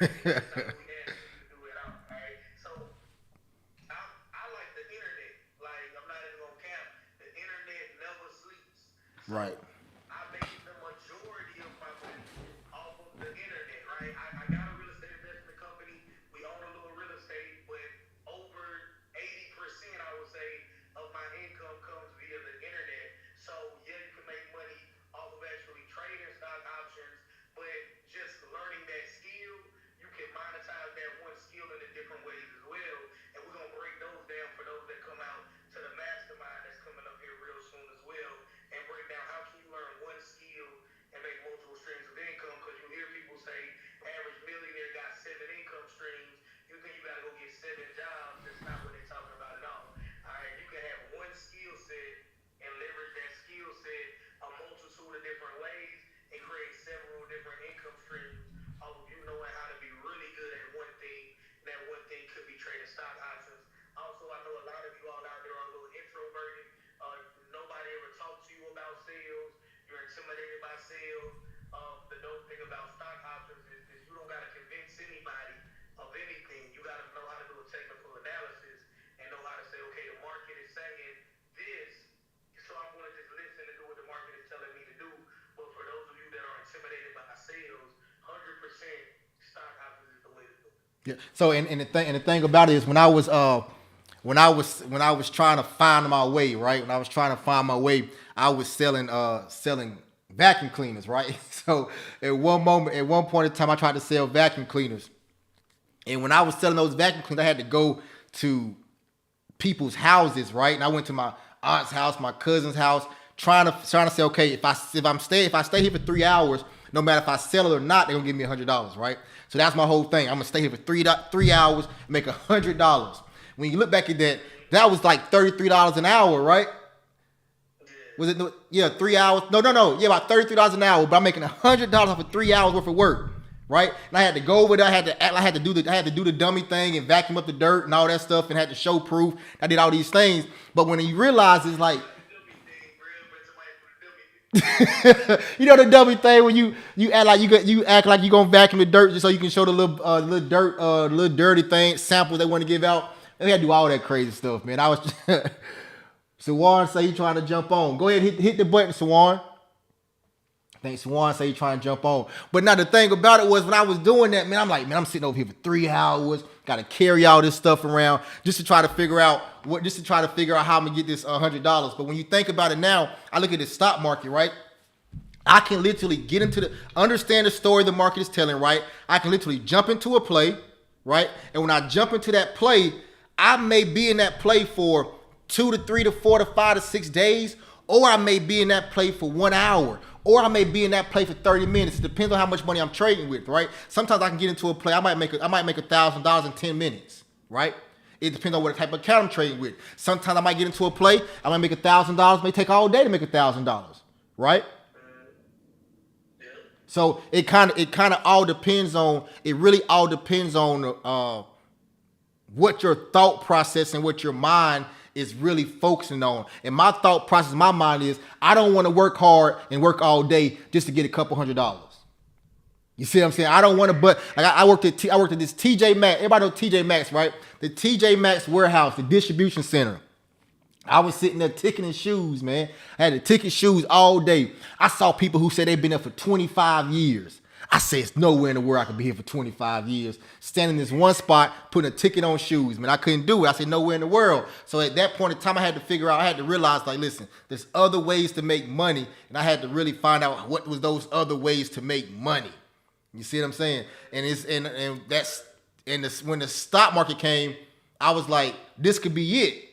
That's not what we asking you to do at all. All right. So I like the internet. Like I'm not even gonna cap. The internet never sleeps. So Right. I make the majority of my money off of the internet, right? I got a real estate investment company. We own a little real estate, but over 80%, I would say, of my income comes via the internet. So yeah, you can make money off of actually trading stock options, but just learning that skill, you can monetize that one skill in a different ways as well. And we're gonna break those down for those that come out to the mastermind that's coming up here real soon as well, and break down how can you learn one skill and make multiple streams of income. Because you hear people say average millionaire got 7 income streams. You think you gotta go get 7 jobs? That's not what they're talking about at all. All right, you can have one skill set and leverage that skill set a multitude of different ways and create several different income streams off of you knowing how to be really good at one thing. And that one thing could be trading stock options. Also, I know a lot of you all out there are a little introverted. Nobody ever talked to you about sales. You're intimidated by sales. The dope thing about stock options is you don't got to convince anybody of anything. You got to know how to do a technical analysis and know how to say, okay, the market is saying this, so I'm going to just listen and do what the market is telling me to do. But for those of you that are intimidated by sales, 100% stock options is the way to do it. Yeah. So and the thing about it is when I was trying to find my way, right? When I was trying to find my way, I was selling vacuum cleaners, right? So at one point in time, I tried to sell vacuum cleaners, and when I was selling those vacuum cleaners, I had to go to people's houses, right? And I went to my aunt's house, my cousin's house, trying to say, okay, if I stay here for 3 hours, no matter if I sell it or not, they're gonna give me $100, right? So that's my whole thing. I'm gonna stay here for 3 hours, make $100. When you look back at that, that was like $33 an hour, right? Was it? Yeah, 3 hours. No, no, no. Yeah, about $33 an hour. But I'm making $100 off of 3 hours worth of work, right? And I had to go over there. I had to act. I had to do the dummy thing and vacuum up the dirt and all that stuff, and had to show proof. I did all these things. But when you realize it's like, you know, the dummy thing when you act like you act like you gonna vacuum the dirt just so you can show the little dirty thing samples they want to give out. And we had to do all that crazy stuff, man. I was. Sawan say he trying to jump on. Go ahead, hit the button, Sawan. I think Swan say he trying to jump on. But now the thing about it was when I was doing that, man, I'm like, man, I'm sitting over here for 3 hours, got to carry all this stuff around just to try to figure out how I'm gonna get this $100. But when you think about it now, I look at the stock market, right? I can literally understand the story the market is telling, right? I can literally jump into a play, right? And when I jump into that play, I may be in that play for 2 to 3 to 4 to 5 to 6 days, or I may be in that play for 1 hour, or I may be in that play for 30 minutes. It depends on how much money I'm trading with, right? Sometimes I can get into a play. I might make $1,000 in 10 minutes, right? It depends on what type of account I'm trading with. Sometimes I might get into a play. I might make $1,000. May take all day to make $1,000, right? So it kind of all depends on. It really all depends on what your thought process and what your mind is really focusing on. And my thought process, my mind is, I don't want to work hard and work all day just to get a couple $100. You see what I'm saying? I don't want to, but like I worked at this TJ Maxx. Everybody know TJ Maxx, right? The TJ Maxx warehouse, the distribution center. I was sitting there ticketing shoes, man. I had to ticket shoes all day. I saw people who said they've been there for 25 years. I said, it's nowhere in the world I could be here for 25 years, standing in this one spot, putting a ticket on shoes. Man, I couldn't do it. I said, nowhere in the world. So at that point in time, I had to realize, like, listen, there's other ways to make money. And I had to really find out what was those other ways to make money. You see what I'm saying? When the stock market came, I was like, this could be it.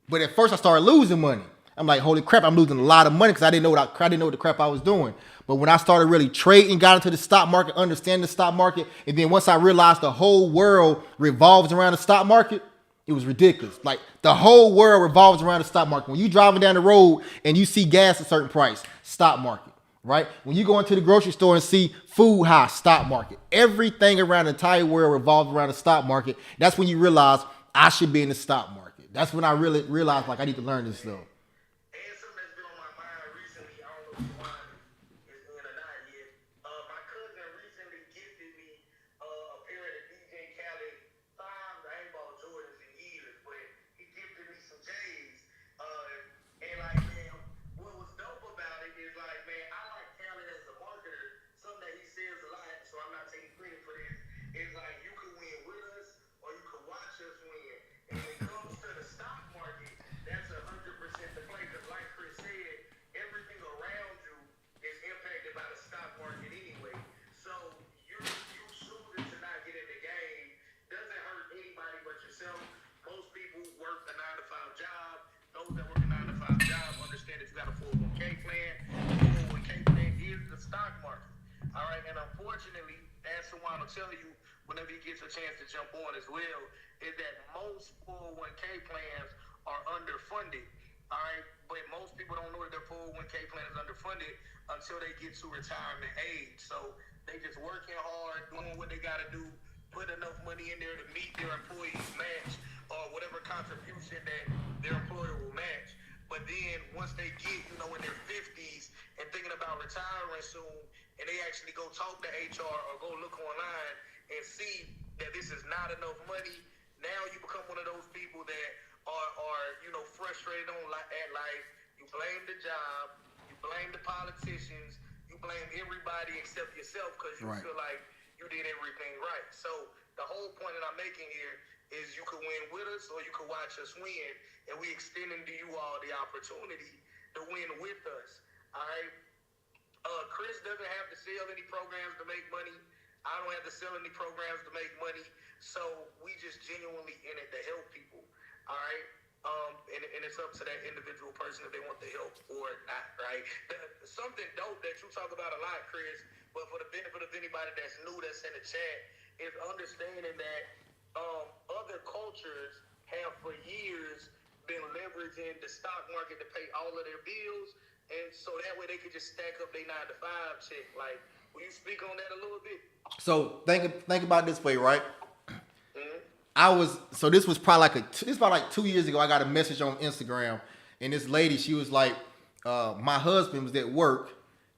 But at first I started losing money. I'm like, holy crap, I'm losing a lot of money because I didn't know what the crap I was doing. But when I started really trading, got into the stock market, understanding the stock market, and then once I realized the whole world revolves around the stock market, it was ridiculous. Like, the whole world revolves around the stock market. When you driving down the road and you see gas at a certain price, stock market, right? When you go into the grocery store and see food high, stock market. Everything around the entire world revolves around the stock market. That's when you realize I should be in the stock market. That's when I really realized, like, I need to learn this stuff. And something that's been on my mind recently, I don't know if Juan is in or not yet. My cousin recently gifted me a job, understand that you got a 401k plan. The 401k plan is the stock market. All right, and unfortunately, as someone will tell you whenever you get your chance to jump on as well, is that most 401k plans are underfunded. All right, but most people don't know that their 401k plan is underfunded until they get to retirement age. So they just working hard, doing what they got to do, put enough money in there to meet their employees' match or whatever contribution that their employer will match. But then once they get, in their 50s and thinking about retiring soon, and they actually go talk to HR or go look online and see that this is not enough money, now you become one of those people that are frustrated at life. You blame the job, you blame the politicians, you blame everybody except yourself because you feel like you did everything right. So the whole point that I'm making here is you could win with us or you could watch us win, and we extending to you all the opportunity to win with us. All right. Chris doesn't have to sell any programs to make money. I don't have to sell any programs to make money. So we just genuinely in it to help people. All right. And it's up to that individual person if they want the help or not, right? Something dope that you talk about a lot, Chris, but for the benefit of anybody that's new that's in the chat, is understanding that other cultures have for years been leveraging the stock market to pay all of their bills, and so that way they could just stack up their 9-to-5 check. Like, will you speak on that a little bit? So think about it this way, right? This was probably like 2 years ago. I got a message on Instagram, and this lady, she was like, my husband was at work,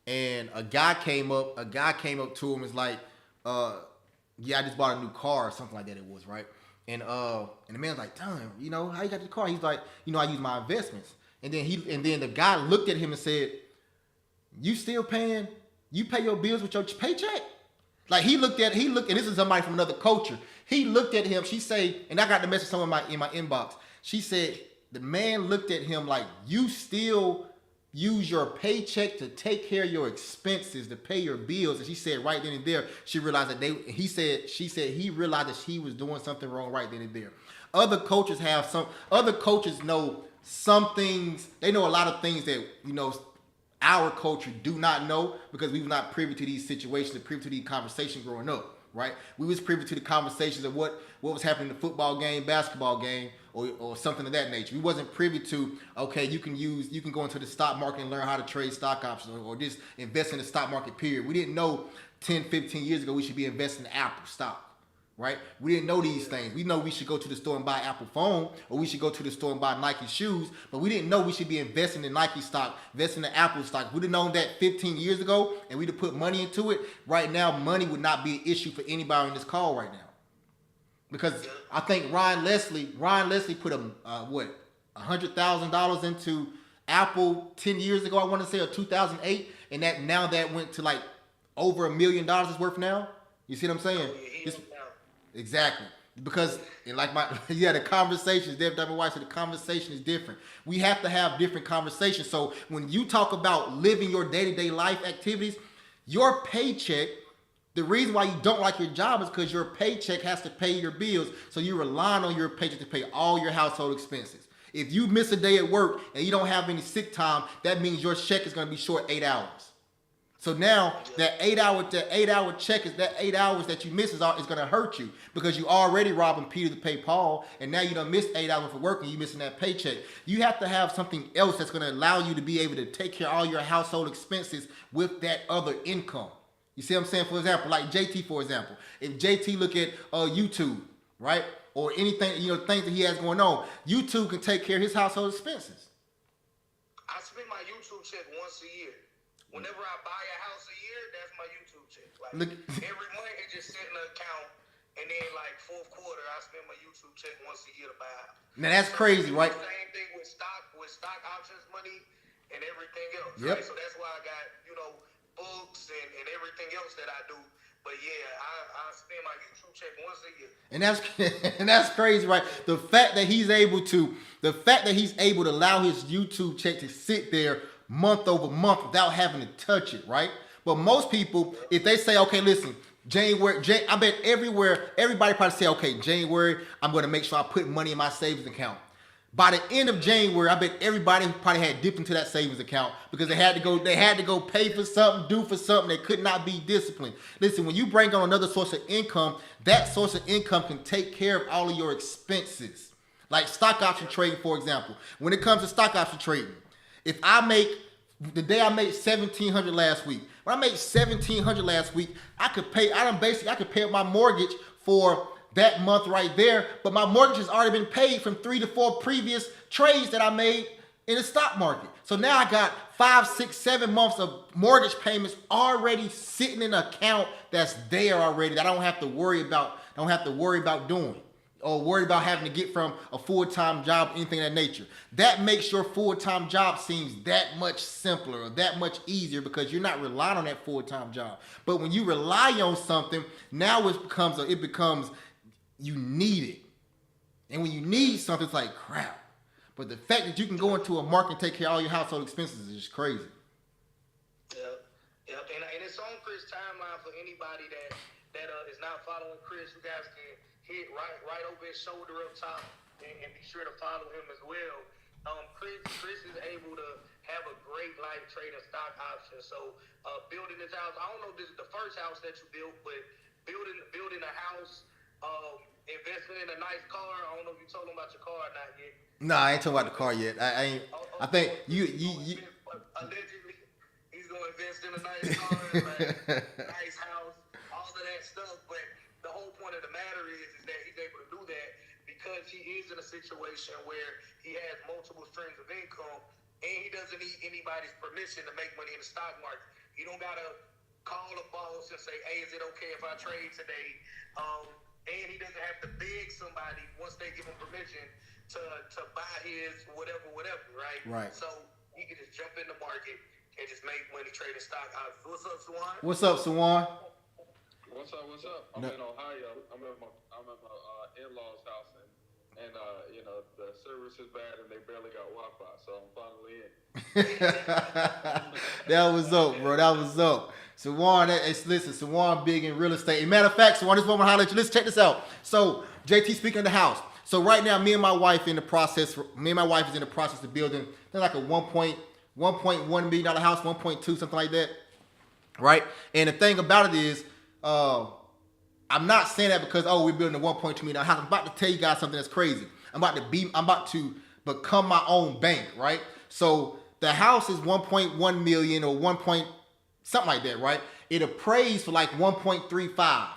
and a guy came up to him, and was like, yeah, I just bought a new car or something like that. It was right, and the man's like, damn, how you got the car? He's like, I use my investments, and then the guy looked at him and said, you still paying? You pay your bills with your paycheck? Like he looked, and this is somebody from another culture. He looked at him. She say, and I got the message somewhere in my inbox. She said the man looked at him like, you still use your paycheck to take care of your expenses, to pay your bills. And she said right then and there, she realized that he realized that he was doing something wrong right then and there. Other cultures know some things. They know a lot of things that our culture do not know, because we were not privy to these situations, privy to these conversations growing up, right? We was privy to the conversations of what was happening in the football game, basketball game, or something of that nature. We wasn't privy to, okay, you can go into the stock market and learn how to trade stock options or just invest in the stock market, period. We didn't know 10, 15 years ago we should be investing in Apple stock. Right? We didn't know these things. We know we should go to the store and buy an Apple phone, or we should go to the store and buy Nike shoes, but we didn't know we should be investing in Nike stock, investing in Apple stock. If we'd have known that 15 years ago and we'd have put money into it, right now money would not be an issue for anybody on this call right now. Because I think Ryan Leslie put $100,000 into Apple 10 years ago, I want to say, or 2008, and that went to like over $1 million it's worth now. You see what I'm saying? Exactly. Because the conversations, the conversation is different. We have to have different conversations. So when you talk about living your day-to-day life activities, your paycheck, the reason why you don't like your job is because your paycheck has to pay your bills. So you're relying on your paycheck to pay all your household expenses. If you miss a day at work and you don't have any sick time, that means your check is going to be short 8 hours. So now that 8 hour check is that 8 hours that you miss is going to hurt you, because you already robbing Peter to pay Paul, and now you done missed 8 hours for work and you missing that paycheck. You have to have something else that's going to allow you to be able to take care of all your household expenses with that other income. You see what I'm saying? For example, like JT, for example, if JT look at YouTube, right, or anything, things that he has going on, YouTube can take care of his household expenses. I spend my YouTube check once a year. Whenever I buy a house a year, that's my YouTube check. Like every month, it just sit in an account, and then like fourth quarter, I spend my YouTube check once a year to buy a house. Now that's crazy, right? Same thing with stock options money and everything else. Yep. Right? So that's why I got books and everything else that I do. But yeah, I spend my YouTube check once a year. And that's crazy, right? The fact that he's able to allow his YouTube check to sit there month over month without having to touch it, right? But most people, if they say, okay, listen, I bet everybody probably say, okay, January, I'm going to make sure I put money in my savings account. By the end of January, I bet everybody probably had dipped into that savings account because they had to go pay for something, do for something. They could not be disciplined. Listen, when you bring on another source of income, that source of income can take care of all of your expenses. Like stock option trading, for example. When it comes to stock option trading, if I make the day I made $1,700 last week, when I made $1,700 last week, I could pay up my mortgage for that month right there, but my mortgage has already been paid from 3 to 4 previous trades that I made in the stock market. So now I got 5, 6, 7 months of mortgage payments already sitting in an account that's there already that I don't have to worry about doing or worry about having to get from a full-time job, anything of that nature. That makes your full-time job seems that much simpler or that much easier because you're not relying on that full-time job. But when you rely on something, now it becomes you need it. And when you need something, it's like crap. But the fact that you can go into a market and take care of all your household expenses is just crazy. Yep. And it's on Chris' timeline for anybody that is not following Chris. You guys can hit right over his shoulder up top and be sure to follow him as well. Chris is able to have a great life trading stock options. So building this house, I don't know if this is the first house that you built, but building a house, investing in a nice car. I don't know if you told him about your car or not yet. No, I ain't talking about the car yet. I ain't. I think you. Allegedly, he's gonna invest in a nice car, nice house, all of that stuff. But the whole point of the matter is that he's able to do that because he is in a situation where he has multiple streams of income and he doesn't need anybody's permission to make money in the stock market. He don't gotta call the boss and say, "Hey, is it okay if I trade today?" And he doesn't have to beg somebody once they give him permission to buy his whatever, right? Right. So he can just jump in the market and just make money trading stock options. What's up, Sawan? What's up, Sawan? What's up? I'm in Ohio. I'm at my in-laws' house, and the service is bad, and they barely got Wi-Fi, so I'm finally in. That was up, bro. That was up. Sawan, listen, Sawan big in real estate. As a matter of fact, Sawan, this moment holler at you. Let's check this out. So, JT, speaking of the house. So right now, me and my wife is in the process of building like a $1.1 million house, 1.2, something like that. Right? And the thing about it is, I'm not saying that because, we're building a $1.2 million house. I'm about to tell you guys something that's crazy. I'm about to become my own bank, right? So the house is 1.1 million or 1 point something like that, right? It appraised for like 1.35.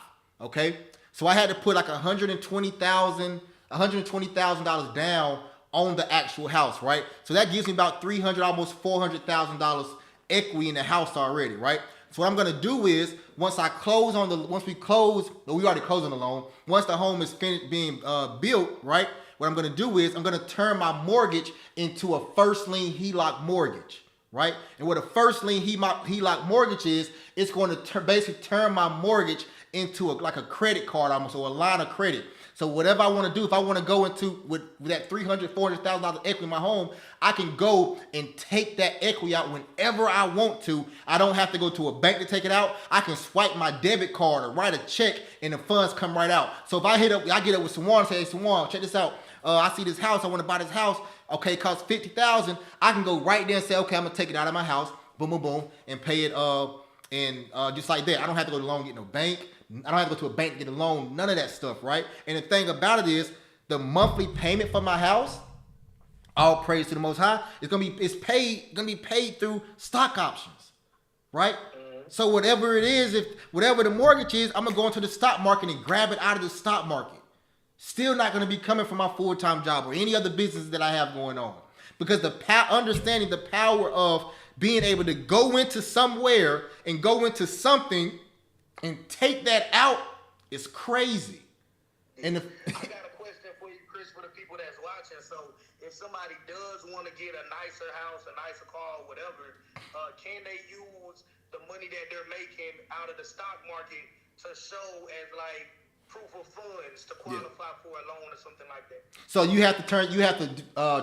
Okay, so I had to put like $120,000 down on the actual house, right? So that gives me about almost $400,000 equity in the house already, right? So what I'm gonna do is once we already closed on the loan. Once the home is finished being built, right? What I'm gonna do is I'm gonna turn my mortgage into a first lien HELOC mortgage, right? And what a first lien HELOC mortgage is, it's going to basically turn my mortgage into like a credit card almost, or a line of credit. So whatever I want to do, if I want to go into with that $400,000 equity in my home, I can go and take that equity out whenever I want to. I don't have to go to a bank to take it out. I can swipe my debit card or write a check and the funds come right out. So if I get up with Sawan and say, "Hey, Sawan, check this out. I see this house. I want to buy this house. Okay, it costs $50,000. I can go right there and say, okay, I'm gonna take it out of my house. Boom, boom, boom, and pay it. Just like that. I don't have to go to a loan, get no bank. I don't have to go to a bank to get a loan. None of that stuff, right? And the thing about it is, the monthly payment for my house, all praise to the Most High, gonna be paid through stock options, right? So whatever it is, whatever the mortgage is, I'm gonna go into the stock market and grab it out of the stock market. Still not going to be coming from my full-time job or any other business that I have going on. Because understanding the power of being able to go into somewhere and go into something and take that out is crazy. And I got a question for you, Chris, for the people that's watching. So if somebody does want to get a nicer house, a nicer car, whatever, can they use the money that they're making out of the stock market to show as like proof of funds to qualify for a loan or something like that? So you have to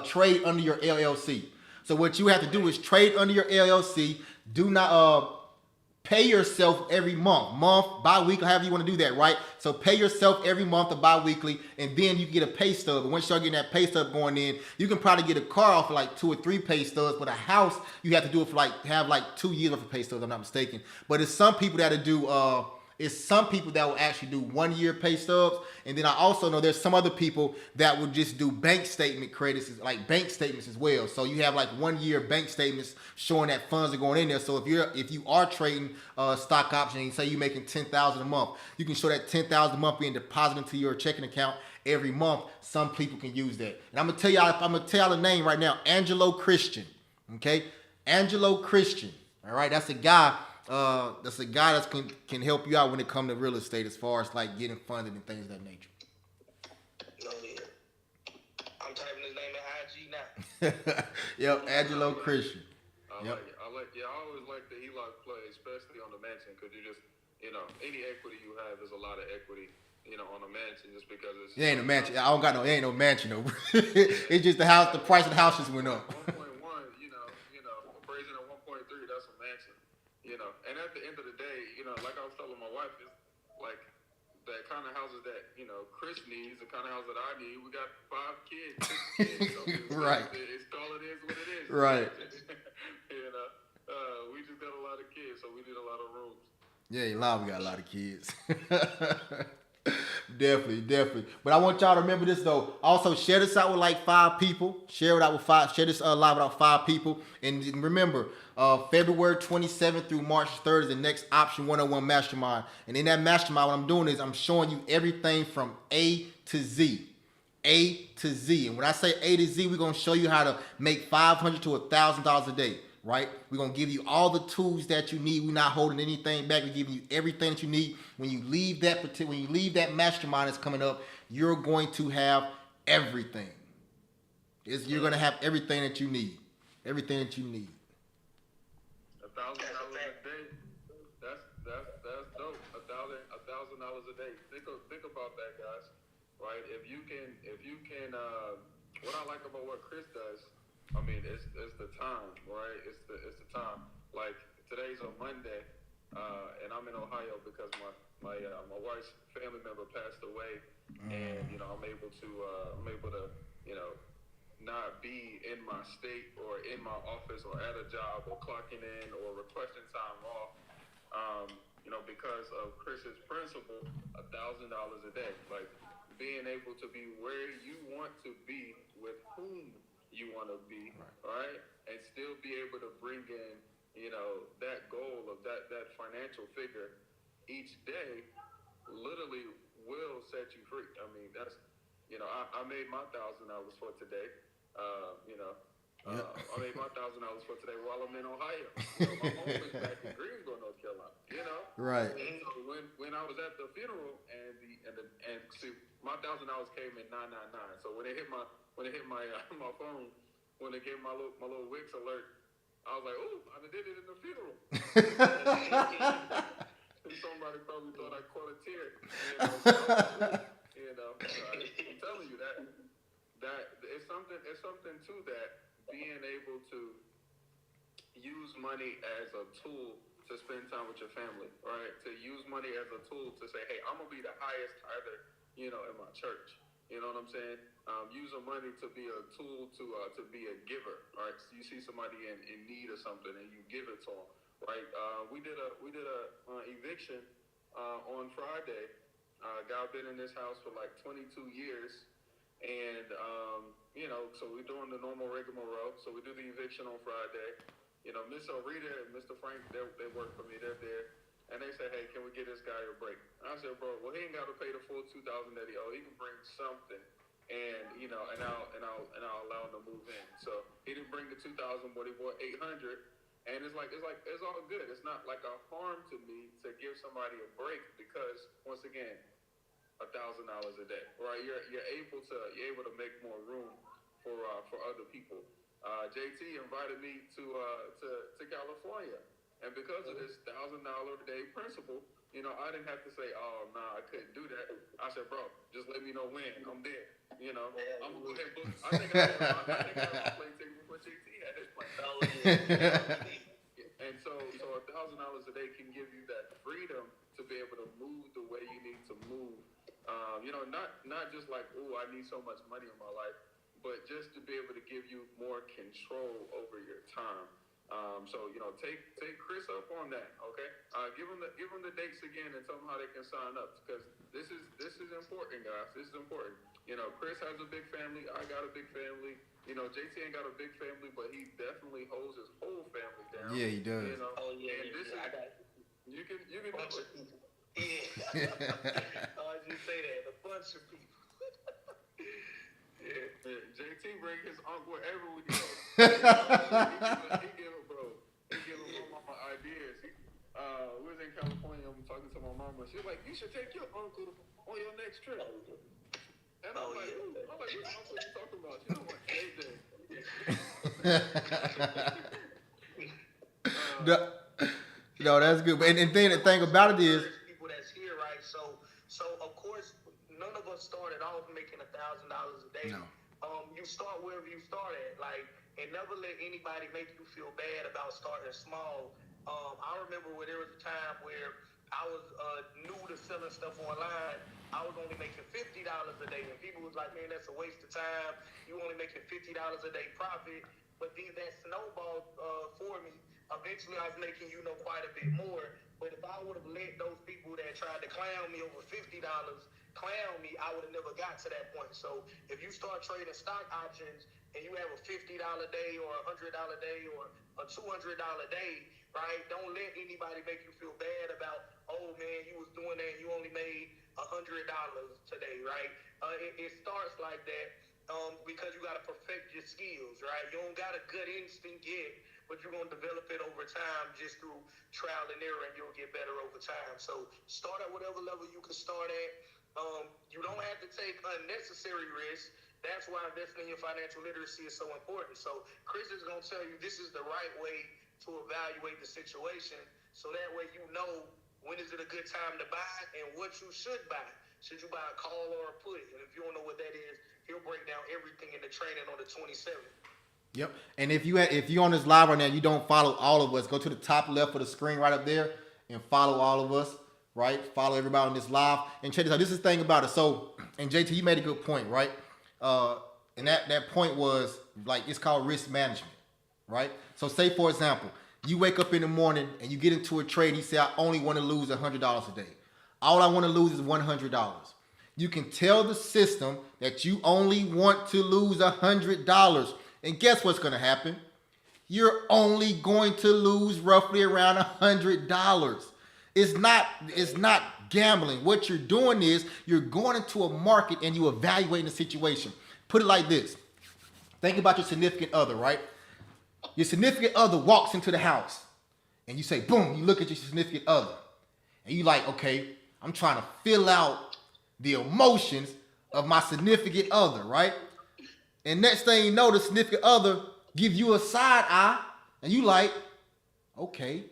trade under your LLC. So what you have to do is trade under your LLC. Do not pay yourself every month, bi-weekly, however you want to do that, right? So pay yourself every month or bi-weekly, and then you get a pay stub. And once you start getting that pay stub going in, you can probably get a car off for like 2 or 3 pay stubs, but a house, you have to do it for have like 2 years worth of pay stubs, if I'm not mistaken. But it's some people that will actually do 1 year pay stubs, and then I also know there's some other people that will just do bank statement credits, like bank statements as well. So you have like 1 year bank statements showing that funds are going in there. So if you are trading stock options, and you say you're making $10,000 a month, you can show that $10,000 a month being deposited into your checking account every month. Some people can use that, and I'm gonna tell y'all the name right now, Angelo Christian. Okay, Angelo Christian. All right, that's a guy. That can help you out when it comes to real estate, as far as like getting funded and things of that nature. No, yeah. I'm typing his name in IG now. Yep, Angelo Christian. I like it. I always like the HELOC play, especially on the mansion, because you just, any equity you have is a lot of equity, on a mansion, just because it's. It ain't a mansion. I don't got no. It ain't no mansion though. It's just the house. The price of the house just went up. 1.1, appraising at 1.3, that's a mansion. And at the end of the day, like I was telling my wife, it's like the kind of houses that, Chris needs, the kind of house that I need. We got 5 kids, 6 kids. So right. It's all it is what it is. Right. We just got a lot of kids, so we need a lot of rooms. Yeah, we got a lot of kids. Definitely. But I want y'all to remember this though. Also, share this out with like 5 people. Share this live out 5 people. And remember, February 27th through March 3rd is the next Option 101 Mastermind. And in that mastermind, what I'm doing is I'm showing you everything from A to Z. A to Z. And when I say A to Z, we're gonna show you how to make $500 to $1,000 a day. Right? We're going to give you all the tools that you need. We're not holding anything back. We're giving you everything that you need. When you leave that mastermind that's coming up, you're going to have everything. You're going to have everything that you need. Everything that you need. $1,000 a day. That's dope. $1,000 a day. Think about that, guys. Right? If you can, what I like about what Chris does, I mean, it's the time, right? It's the time. Like today's a Monday, and I'm in Ohio because my wife's family member passed away, and I'm able to not be in my state or in my office or at a job or clocking in or requesting time off, because of Chris's principle, $1,000 a day. Like being able to be where you want to be with whom you want to be, right? And still be able to bring in, that goal of that financial figure each day literally will set you free. I mean, that's, I made my $1,000 for today. I made my $1,000 for today while I'm in Ohio. My home is back in Greensboro, North Carolina. Right. And so when I was at the funeral and see, my $1,000 came in 999. So when it hit my my phone, when it gave my little Wix alert, I was like, "Ooh, I did it in the funeral." Somebody probably thought I caught a tear. I'm telling you that it's something to that, being able to use money as a tool to spend time with your family, right? To use money as a tool to say, "Hey, I'm gonna be the highest tither, in my church." You know what I'm saying? Using money to be a tool to be a giver, right? So you see somebody in need of something and you give it to them, right? We did a eviction on Friday. Guy been in this house for like 22 years, and so we're doing the normal rigmarole. So we do the eviction on Friday. Miss Rita and Mr. Frank, they work for me. They're there. And they said, "Hey, can we get this guy a break?" And I said, "Bro, well, he ain't got to pay the full $2,000 that he owes. He can bring something, and I'll allow him to move in." So he didn't bring the $2,000, but he bought $800, and it's all good. It's not like a harm to me to give somebody a break because once again, $1,000 a day, right? You're able to make more room for other people. JT invited me to California. And because of this $1,000 a day principle, I didn't have to say, "Oh, nah, I couldn't do that." I said, "Bro, just let me know when. I'm there." I'm gonna go ahead and book. I think I had my plane ticket before JT had his plane. And so $1,000 $1,000 a day can give you that freedom to be able to move the way you need to move. Not just like, oh, I need so much money in my life, but just to be able to give you more control over your time. So take Chris up on that. Okay, give him the dates again and tell them how they can sign up, because this is important, guys. This is important. Chris has a big family. I got a big family. JT ain't got a big family, but he definitely holds his whole family down. Yeah, he does. Oh yeah, and this I got you can do it. Yeah. I just say that, a bunch of people. Yeah, JT bring his uncle wherever we go. He give my mama ideas. We was in California. I'm talking to my mama. She was like, "You should take your uncle on your next trip." And I'm like, "What uncle you talking about?" She don't want JJ. No, that's good. And then the thing about it is, people that's here, right? So of course, none of us started off making $1,000 a day. No. You start wherever you start at, and never let anybody make you feel bad about starting small. I remember when there was a time where I was new to selling stuff online. I was only making $50 a day, and people was like, "Man, that's a waste of time. You only making $50 a day profit." But then that snowballed for me. Eventually, I was making quite a bit more. But if I would have let those people that tried to clown me over $50 clown me, I would have never got to that point. So if you start trading stock options and you have a $50 day or a $100 day or a $200 day, right? Don't let anybody make you feel bad about, oh man, you was doing that and you only made $100 today, right? It starts like that because you got to perfect your skills, right? You don't got a good instinct yet, but you're going to develop it over time just through trial and error, and you'll get better over time. So start at whatever level you can start at. You don't have to take unnecessary risks. That's why investing in your financial literacy is so important. So Chris is going to tell you this is the right way to evaluate the situation, so that way you know when is it a good time to buy and what you should buy. Should you buy a call or a put? And if you don't know what that is, he'll break down everything in the training on the 27th. Yep. And if you're on this live right now, you don't follow all of us, go to the top left of the screen right up there and follow all of us, right? Follow everybody on this live. And check this out. This is the thing about it. So, and JT, you made a good point, right? And that point was it's called risk management, right? So say, for example, you wake up in the morning and you get into a trade. You say, I only want to lose $100 a day. All I want to lose is $100. You can tell the system that you only want to lose $100. And guess what's going to happen? You're only going to lose roughly around $100. It's not gambling. What you're doing is you're going into a market and you evaluating the situation. Put it like this. Think about your significant other, right? Your significant other walks into the house and you say, boom, you look at your significant other and you like, okay, I'm trying to fill out the emotions of my significant other, right? And next thing you know, the significant other give you a side eye, and you like, okay, is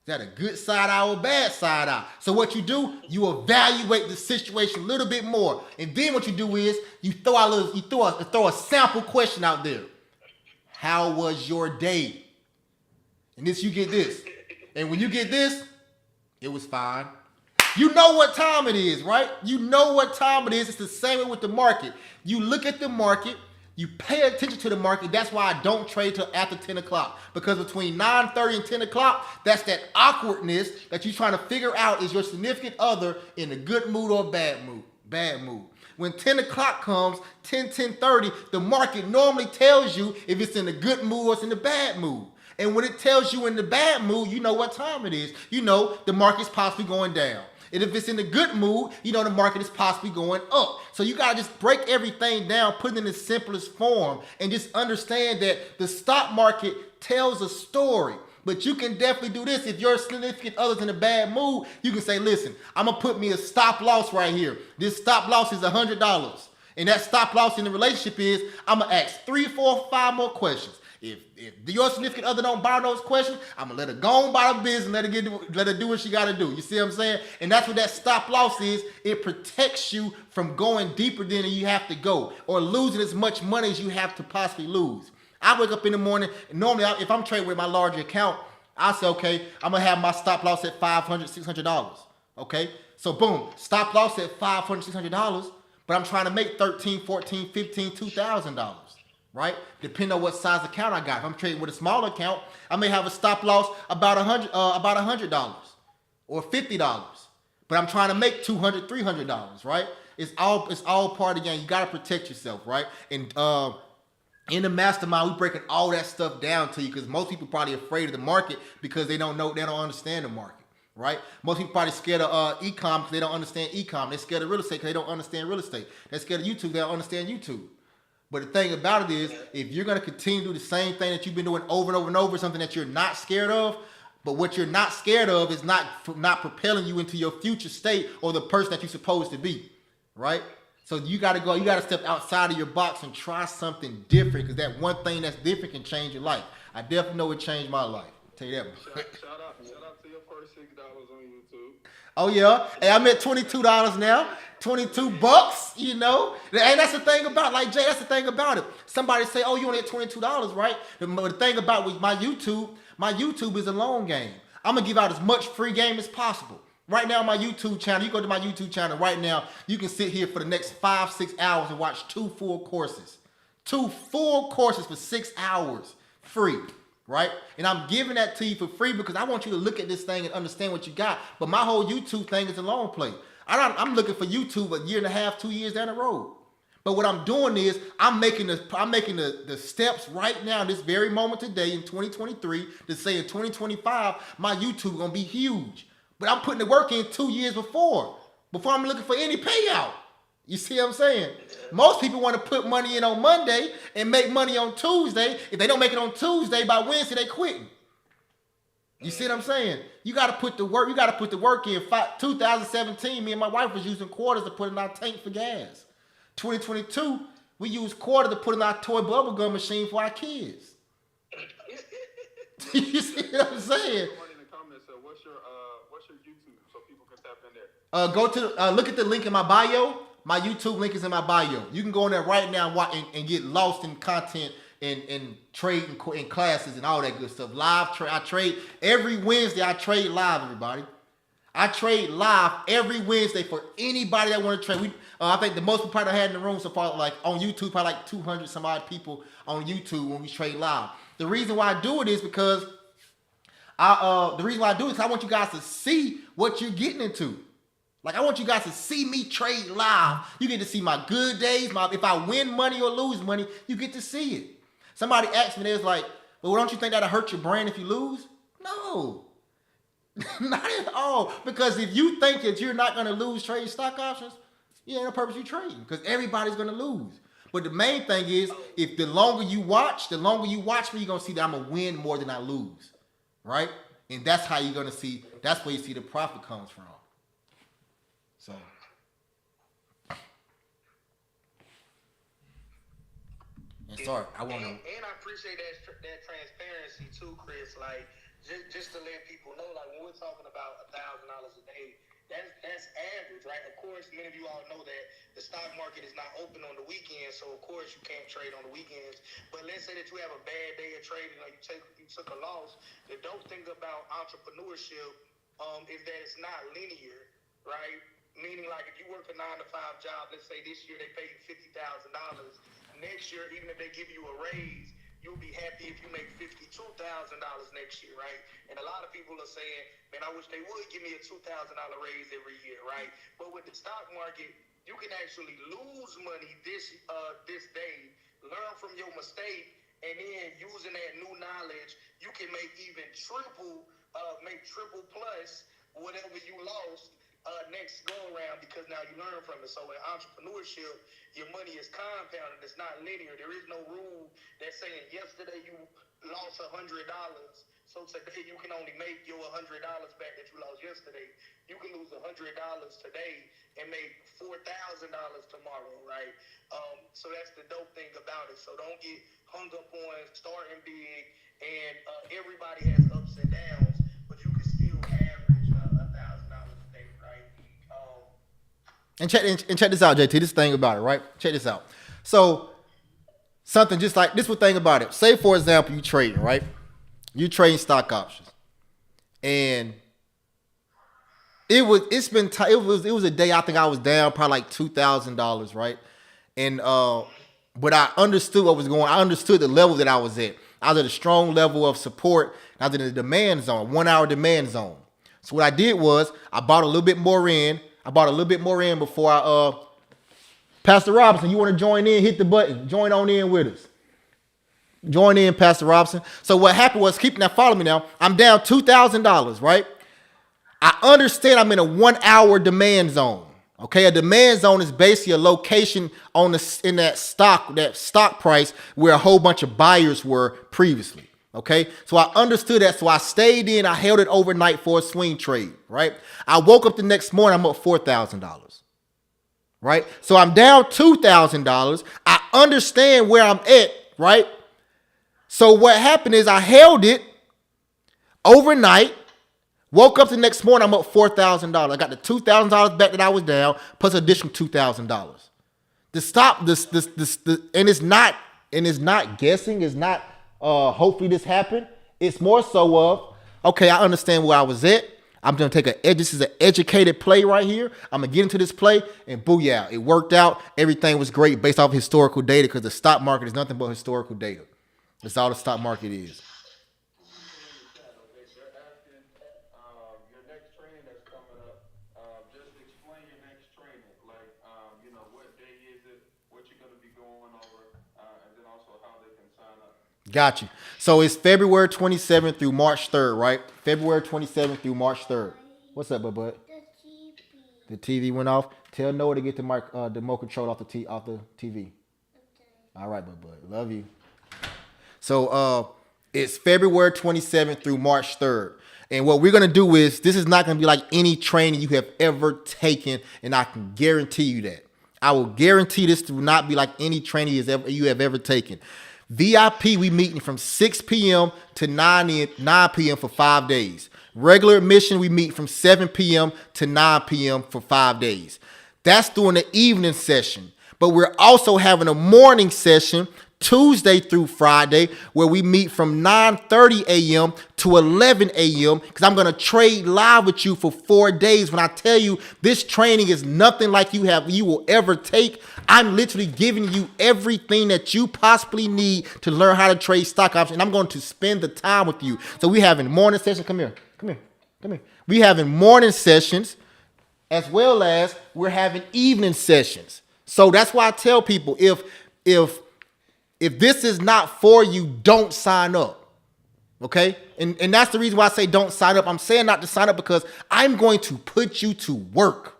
that a good side eye or a bad side eye? So what you do, you evaluate the situation a little bit more, and then what you do is you throw a sample question out there. How was your day? And you get this, and when you get this, it was fine. You know what time it is, right? You know what time it is. It's the same way with the market. You look at the market. You pay attention to the market. That's why I don't trade till after 10 o'clock. Because between 9:30 and 10 o'clock, that's that awkwardness that you're trying to figure out, is your significant other in a good mood or a bad mood. Bad mood. When 10 o'clock comes, 10:30, the market normally tells you if it's in a good mood or it's in a bad mood. And when it tells you in the bad mood, you know what time it is. You know the market's possibly going down. And if it's in a good mood, you know the market is possibly going up. So you got to just break everything down, put it in the simplest form, and just understand that the stock market tells a story. But you can definitely do this. If your significant other's in a bad mood, you can say, listen, I'm going to put me a stop loss right here. This stop loss is $100. And that stop loss in the relationship is, I'm going to ask 3, 4, 5 more questions. If your significant other don't buy those questions, I'm going to let her go on by the business, let her do what she got to do. You see what I'm saying? And that's what that stop loss is. It protects you from going deeper than you have to go, or losing as much money as you have to possibly lose. I wake up in the morning, and normally if I'm trading with my larger account, I say, okay, I'm gonna have my stop loss at $500, $600. Okay, so boom, stop loss at $500, $600, but I'm trying to make 13, 14, 15, $2,000. Right? Depending on what size account I got. If I'm trading with a small account, I may have a stop loss about $100 or $50. But I'm trying to make $200, $300, right? It's all part of the game. You gotta protect yourself, right? And in the mastermind, we breaking all that stuff down to you because most people probably afraid of the market because they don't understand the market, right? Most people probably scared of e-com because they don't understand e-com. They're scared of real estate because they don't understand real estate. They're scared of YouTube, they don't understand YouTube. But the thing about it is, if you're gonna continue to do the same thing that you've been doing over and over and over, something that you're not scared of, but what you're not scared of is not propelling you into your future state or the person that you're supposed to be, right? So you gotta step outside of your box and try something different because that one thing that's different can change your life. I definitely know it changed my life. I'll tell you that. Shout out to your first $6 on YouTube. Oh yeah, hey, I'm at $22 now. $22, you know, and that's the thing about, like Jay, that's the thing about it. Somebody say, "Oh, you only at $22, right?" The thing about with my YouTube is a long game. I'm gonna give out as much free game as possible. Right now, my YouTube channel, you go to my YouTube channel right now, you can sit here for the next 5-6 hours and watch 2 full courses. 2 full courses for 6 hours, free. Right? And I'm giving that to you for free because I want you to look at this thing and understand what you got. But my whole YouTube thing is a long play. I'm looking for YouTube a year and a half, 2 years down the road. But what I'm doing is I'm making the steps right now, this very moment today in 2023, to say in 2025, my YouTube gonna be huge. But I'm putting the work in 2 years before I'm looking for any payout. You see what I'm saying? Most people want to put money in on Monday and make money on Tuesday. If they don't make it on Tuesday, by Wednesday they quitting. You see what I'm saying? You got to put the work. You got to put the work in. 2017, me and my wife was using quarters to put in our tank for gas. 2022, we use quarters to put in our toy bubble gum machine for our kids. You see what I'm saying? Someone in the comments said, what's your YouTube so people can tap in there? Go to look at the link in my bio. My YouTube link is in my bio. You can go in there right now and get lost in content and trade in classes and all that good stuff. Live trade. I trade every Wednesday. I trade live, everybody. I trade live every Wednesday for anybody that want to trade. I think the most people probably had in the room so far, like on YouTube, probably like 200 some odd people on YouTube when we trade live. The reason why I do it is because I want you guys to see what you're getting into. Like, I want you guys to see me trade live. You get to see my good days. If I win money or lose money, you get to see it. Somebody asked me, they was like, well, don't you think that'll hurt your brand if you lose? No. Not at all. Because if you think that you're not going to lose trading stock options, you ain't no purpose you trading. Because everybody's going to lose. But the main thing is, if the longer you watch me, you're going to see that I'm going to win more than I lose. Right? And that's how you're going to see, that's where you see the profit comes from. So, and sorry, I want to. And I appreciate that transparency too, Chris. Like, just to let people know, like when we're talking about $1,000 a day, that's average, right? Of course, many of you all know that the stock market is not open on the weekends, so of course you can't trade on the weekends. But let's say that you have a bad day of trading, or you took a loss. The dope thing about entrepreneurship is that it's not linear, right? Meaning, like, if you work a 9-to-5 job, let's say this year they pay you $50,000. Next year, even if they give you a raise, you'll be happy if you make $52,000 next year, right? And a lot of people are saying, man, I wish they would give me a $2,000 raise every year, right? But with the stock market, you can actually lose money this day, learn from your mistake, and then using that new knowledge, you can make even triple plus whatever you lost next go around, because now you learn from it. So in entrepreneurship, your money is compounded. It's not linear. There is no rule that's saying yesterday you lost $100, so today you can only make your $100 back that you lost yesterday. You can lose $100 today and make $4,000 tomorrow, right? So that's the dope thing about it. So don't get hung up on starting big, and everybody has ups and downs, but you can still average $1,000 a day, right? And check this out, JT. This thing about it, right? Check this out. So something just like this. One thing about it. Say for example, you trading, right? You trading stock options. And it was a day I think I was down probably like $2,000, right? And but I understood what was going on. I understood the level that I was at. I was at a strong level of support. I was in the demand zone, 1 hour demand zone. So what I did was I bought a little bit more in. Before I Pastor Robinson, you want to join in? Hit the button. Join on in with us. Join in, Pastor Robinson. So what happened was, follow me now. I'm down $2,000, right? I understand I'm in a 1 hour demand zone. Okay, a demand zone is basically a location in that stock price where a whole bunch of buyers were previously. Okay, so I understood that. So I stayed in. I held it overnight for a swing trade. Right. I woke up the next morning. I'm up $4,000. Right. So I'm down $2,000. I understand where I'm at. Right. So what happened is I held it overnight. Woke up the next morning, I'm up $4,000. I got the $2,000 back that I was down, plus additional $2,000. And it's not guessing. It's not hopefully this happened. It's more so of, okay, I understand where I was at. I'm gonna this is an educated play right here. I'm gonna get into this play, and booyah, it worked out. Everything was great based off historical data, because the stock market is nothing but historical data. That's all the stock market is. Got you. So it's February 27th through March 3rd, right? February 27th through March 3rd. What's up, bud? The TV went off. Tell Noah to get the remote control off the TV. Okay. All right, bud. Love you. So it's February 27th through March 3rd. And what we're going to do is, this is not going to be like any training you have ever taken, and I can guarantee you that. I will guarantee this will not be like any training you have ever taken. VIP, we meeting from 6 p.m. to 9 p.m. for 5 days. Regular admission, we meet from 7 p.m. to 9 p.m. for 5 days. That's during the evening session. But we're also having a morning session Tuesday through Friday, where we meet from 9:30 a.m. to 11 a.m. because I'm going to trade live with you for 4 days. When I tell you this training is nothing like you will ever take, I'm literally giving you everything that you possibly need to learn how to trade stock options, and I'm going to spend the time with you. So we having morning sessions. Come here. We having morning sessions, as well as we're having evening sessions. So that's why I tell people, if this is not for you, don't sign up. Okay? And that's the reason why I say don't sign up. I'm saying not to sign up because I'm going to put you to work.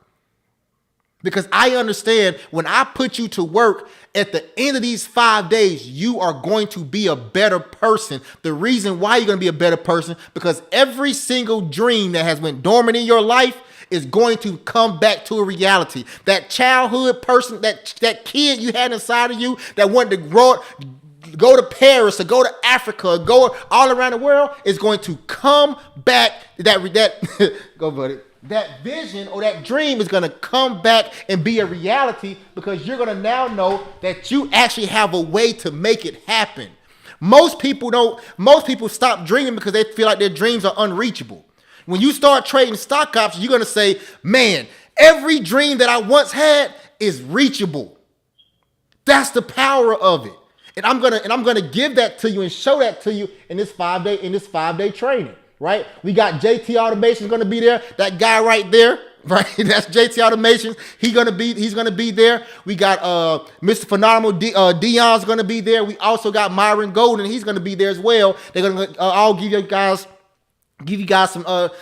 Because I understand when I put you to work, at the end of these 5 days, you are going to be a better person. The reason why you're going to be a better person, because every single dream that has went dormant in your life is going to come back to a reality. That childhood person, that kid you had inside of you that wanted to go to Paris or go to Africa or go all around the world is going to come back. Go, buddy. That vision or that dream is going to come back and be a reality, because you're going to now know that you actually have a way to make it happen. Most people stop dreaming because they feel like their dreams are unreachable. When you start trading stock options, you're going to say, man, every dream that I once had is reachable. That's the power of it. And I'm going to give that to you and show that to you in this 5 day training, right? We got JT Automation going to be there. That guy right there, right? That's JT Automation. He's going to be there. We got Mr. Phenomenal Dion's going to be there. We also got Myron Golden. He's going to be there as well. They're going to all give you guys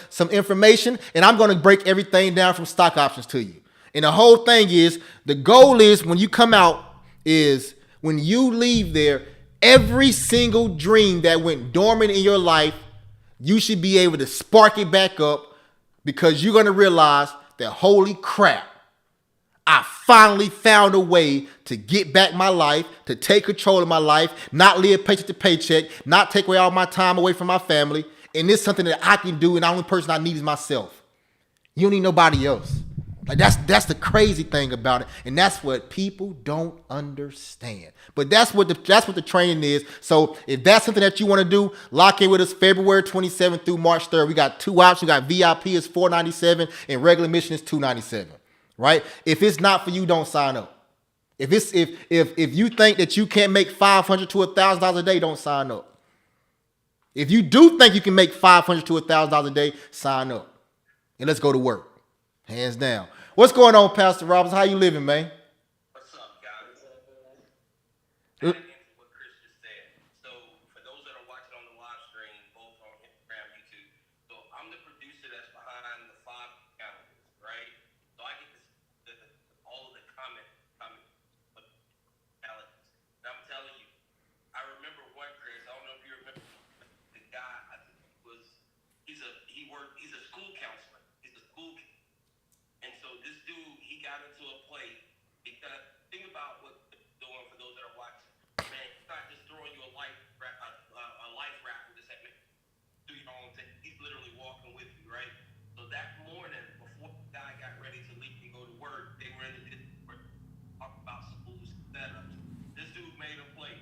some information, and I'm going to break everything down from stock options to you. And the whole thing is, the goal is, when you come out, is when you leave there, every single dream that went dormant in your life, you should be able to spark it back up, because you're going to realize that, holy crap, I finally found a way to get back my life, to take control of my life, not live paycheck to paycheck, not take away all my time away from my family. And it's something that I can do, and the only person I need is myself. You don't need nobody else. Like that's the crazy thing about it, and that's what people don't understand. But that's what the training is. So if that's something that you want to do, lock in with us February 27th through March 3rd. We got two options. We got VIP is $497 and regular admission is $297. Right? If it's not for you, don't sign up. If you think that you can't make $500 to $1,000 a day, don't sign up. If you do think you can make $500 to $1,000 a day, sign up and let's go to work. Hands down. What's going on, Pastor Roberts? How you living, man? What's up, guys? Adding into what Chris just said. So, for those that are watching on the live stream, both on Instagram, YouTube, so I'm the producer that's behind the 5 calendars, right? So I get to see all of the comments, calendars. And I'm telling you, I remember one, Chris. I don't know if you remember the guy. I think he was. He's a school counselor. He's a school. And so this dude, he got into a play because think about what they're doing for those that are watching. Man, he's not just throwing you a life raffle just at me. Do your own thing. He's literally walking with you, right? So that morning, before the guy got ready to leave and go to work, they were in the Discord talking about schools setups. This dude made a play.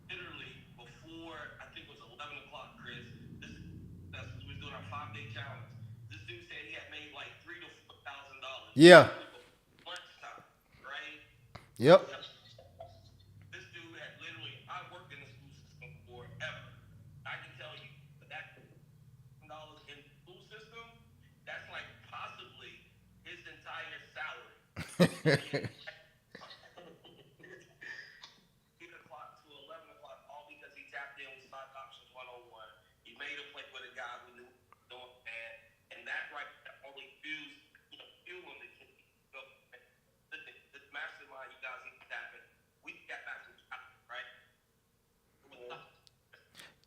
Literally before I think it was 11 o'clock, Chris. We was doing our 5-day challenge. This dude said he had made like $3,000 to $4,000. Yeah. Lunchtime, right? Yep. This dude had literally. I worked in the school system forever. I can tell you that $1,000 in the school system, that's like possibly his entire salary. 8 o'clock to 11 o'clock, all because he tapped in with Stock Options 101. He made a play with a guy who knew what he was doing, and that right there only fuels him to keep going. This mastermind, you guys need to tap in. We got back to right?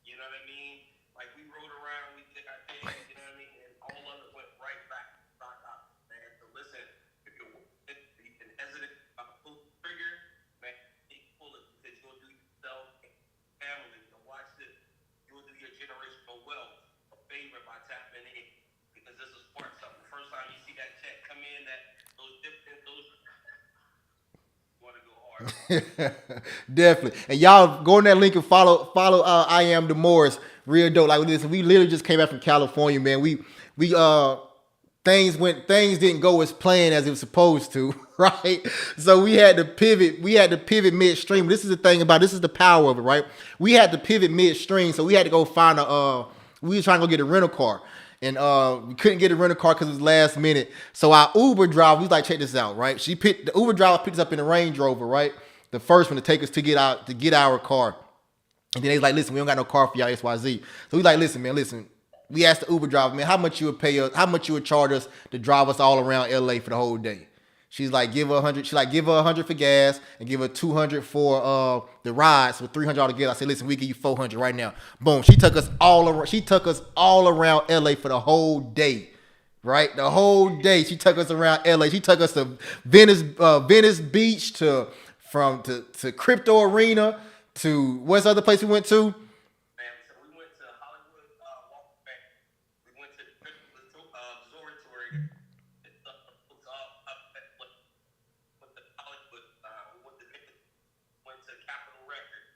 You know what I mean? Like we rode around, we did our thing, you know what I mean? And all of it went right back to Stock Options, man. So listen, if you're hesitant about pull the trigger, man, pull it because you'll do yourself and family. So watch this. You'll do your generational wealth a favor by tapping in because this will spark something. The first time you see that check come in, those dividends, those you want to go hard. Definitely. And y'all go in that link and follow I Am the Morris. Real dope. Like listen, we literally just came back from California, man. We things didn't go as planned as it was supposed to, right? So we had to pivot midstream. This is the thing about this is the power of it, right? We had to pivot midstream, so we had to go find we were trying to go get a rental car. And we couldn't get a rental car because it was last minute. So our Uber driver, we was like, check this out, right? The Uber driver picked us up in a Range Rover, right? The first one to take us to get our car. And then they was like, listen, we don't got no car for y'all, XYZ. So we like, listen. We asked the Uber driver, man, how much you would pay us, how much you would charge us to drive us all around LA for the whole day. She's like, give her 100. She's like, give her 100 for gas and give her 200 for the rides, so $300 together. I said, listen, we give you 400 right now. Boom. She took us all around LA for the whole day. Right? The whole day. She took us around LA. She took us to Venice Beach to Crypto Arena to what's the other place we went to? Man, so we went to Hollywood Walk of Fame. We went to the observatory. With the Hollywood, went to Capitol Records.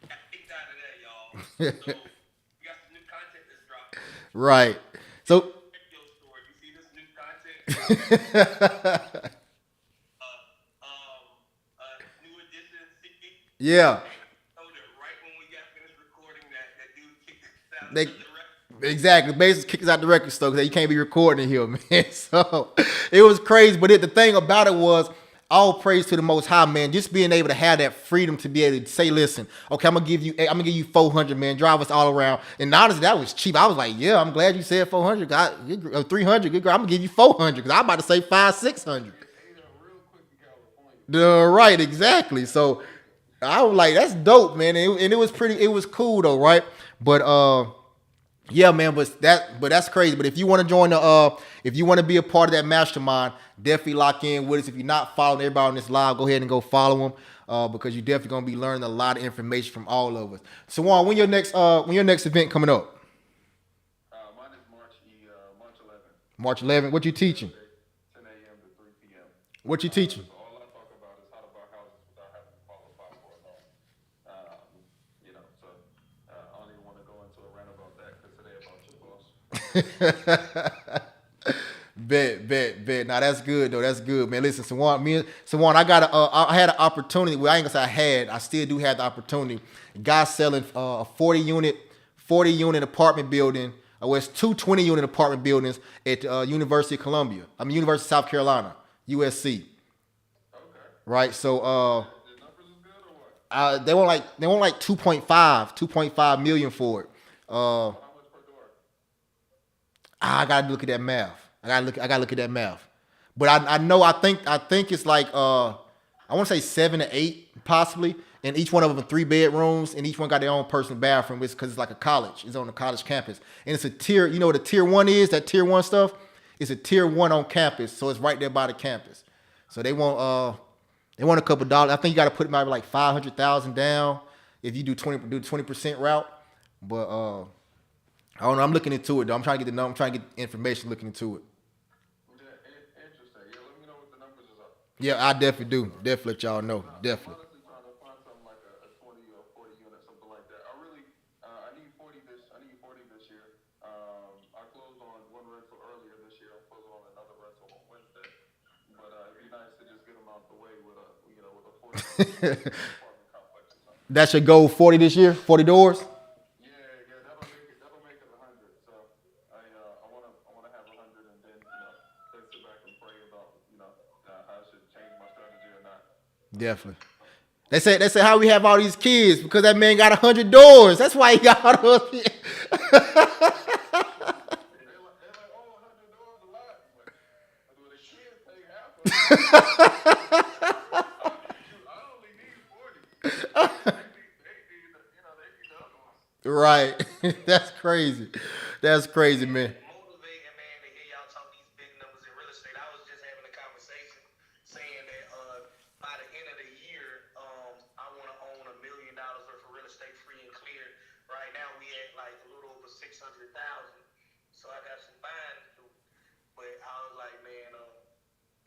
Got kicked out of there, y'all. So we got some new content that's dropping. Right. So Radio store, you see this new content? New edition CD. Yeah. Right when we got finished recording that dude kicked us out. Exactly. Basically kicked us out the record store because you can't be recording here, man. So it was crazy. But the thing about it was all praise to the Most High, man. Just being able to have that freedom to be able to say, listen, okay, I'm gonna give you 400, man. Drive us all around. And honestly, that was cheap. I was like, yeah, I'm glad you said 400. 300. Good girl. I'm gonna give you 400 because I'm about to say 500, 600. Right, exactly. So I was like, that's dope, man. And it was cool though, right? But yeah, man, but that's crazy. But if you want to join if you want to be a part of that mastermind, definitely lock in with us. If you're not following everybody on this live, go ahead and go follow them because you're definitely gonna be learning a lot of information from all of us. So, Juan, when your next event coming up? Mine is March 11th. March 11th. What you teaching? 10 a.m. to 3 p.m. What you teaching? So all I talk about is how to buy houses without having to qualify for a loan. So I don't even want to go into a rant about that because today about your boss. Bet. Now that's good though. That's good, man. Listen, Sawan, I had an opportunity. Well, I ain't gonna say I still do have the opportunity. Guy selling a 40 unit apartment building. Well, it's two 20-unit apartment buildings at University of Columbia. University of South Carolina, USC. Okay. Right. So The numbers is good or what? they want like 2.5 million for it. How much per door? I gotta look at that math. I gotta look at that math. But I think it's like I want to say 7 to 8 possibly, and each one of them are 3 bedrooms, and each one got their own personal bathroom. It's because it's like a college. It's on a college campus, and it's a tier. You know what a tier 1 is? That tier 1 stuff. It's a tier 1 on campus, so it's right there by the campus. So they want a couple dollars. I think you got to put maybe like 500,000 down if you do 20% route. But I don't know. I'm looking into it though. I'm trying to get the number. I'm trying to get information. Looking into it. Yeah, interesting. Yeah, let me know what the numbers is up. Yeah, I definitely do. Definitely let y'all know. Definitely. I'm honestly trying to find something like a 20 or 40 unit, something like that. I need 40 this year. I closed on one rental earlier this year. I'm closing on another rental on Wednesday. But it'd be nice to just get them out the way with a 40 apartment complex or something. That's your goal. 40 this year. 40 doors. Yeah, that'll make it 100. So I wanna have 100 and then then sit back and pray about how I should change my strategy or not. Definitely. They say how we have all these kids because that man got 100 doors. That's why he got all those. They're like, oh, $100 a lot. But the kids pay half of it. I only need 40. They need the other ones. Right. That's crazy. That's crazy, man. Motivating, man, to hear y'all talk these big numbers in real estate. I was just having a conversation saying that by the end of the year, I want to own $1 million worth of real estate free and clear. Right now, we at like a little over 600,000. So I got some buying to do. But I was like, man,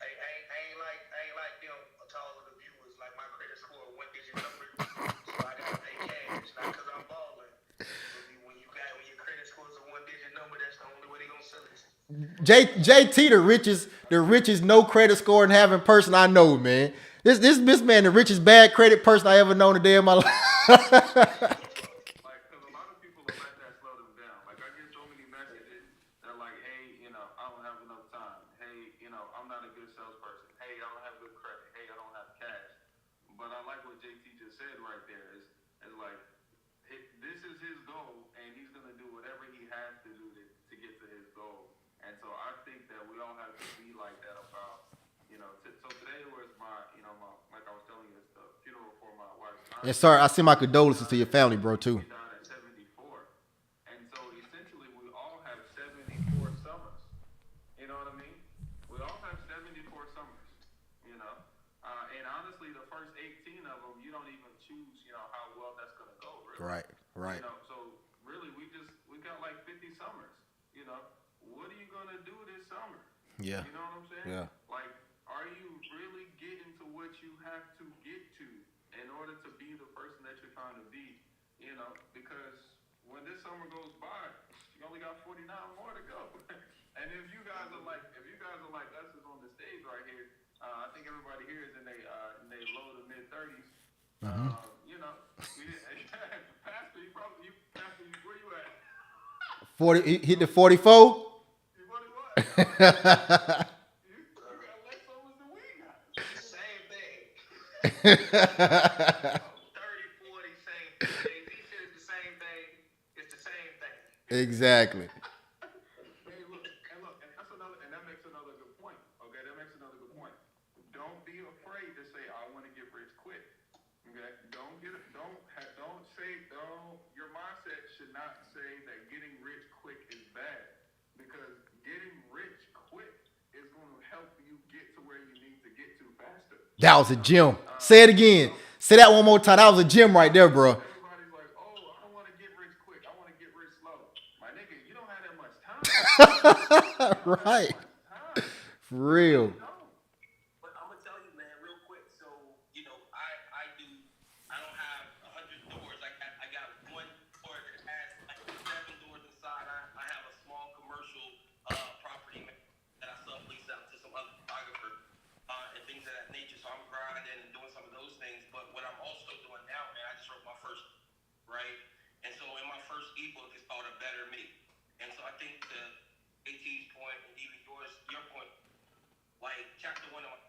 I ain't like them to all of the viewers. Like my credit score 1-digit number, so I gotta pay cash, not because I'm balling. When your credit score is a 1-digit number, that's the only way they gonna sell it. JT, the richest no credit score and having person I know, man. This man, the richest bad credit person I ever known a day in my life. Like, because a lot of people will let that slow them down. Like, I get so many messages. They're like, hey, I don't have enough time. Hey, I'm not a good salesperson. Hey, I don't have good credit. Hey, I don't have cash. But I like what JT just said right there. Is like, this is his goal, and he's gonna do whatever he has to do to get to his goal. And so I think that we all have to be like that about, so today was like I was telling you, it's the funeral for my wife's aunt. And sorry, I send my condolences to your family, bro, too. She died at 74. And so essentially we all have 74 summers. You know what I mean? We all have 74 summers, and honestly the first 18 of them, you don't even choose, how well that's going to go, really. Right. So really we got like 50 summers, What are you going to do this summer? Yeah. You know what I'm saying? Yeah. Like, are you really getting to what you have to get to in order to be the person that you're trying to be? Because when this summer goes by, you only got 49 more to go. And if you guys are like us is on the stage right here, I think everybody here is in they low to mid 30s. Mm-hmm. Pastor, where you at? 40 hit the 44. You got less summers than we got. Same thing. 30, 40, same thing. He said it's the same thing. It's the same thing. Exactly. Hey, look, and that makes another good point. Okay, that makes another good point. Don't be afraid to say I want to get rich quick. Okay, your mindset should not say that getting rich quick is bad, because getting rich quick is going to help you get to where you need to get to faster. That was a gem. Say it again. Say that one more time. That was a gem right there, bro. Everybody's like, oh, I don't want to get rich quick. I want to get rich slow. My nigga, you don't have that much time. Right. For real. But I'm gonna tell you, man, real quick. So, I don't have 100 doors. I got one door that has like 7 doors inside. I have a small commercial property that I sublease out to some other photographers and things of that nature. So I'm grinding and doing some of those things. But what I'm also doing now, man, I just wrote my first, right? And so in my first ebook, it's called A Better Me. And so I think to AT's point and even your point, like chapter 1 of my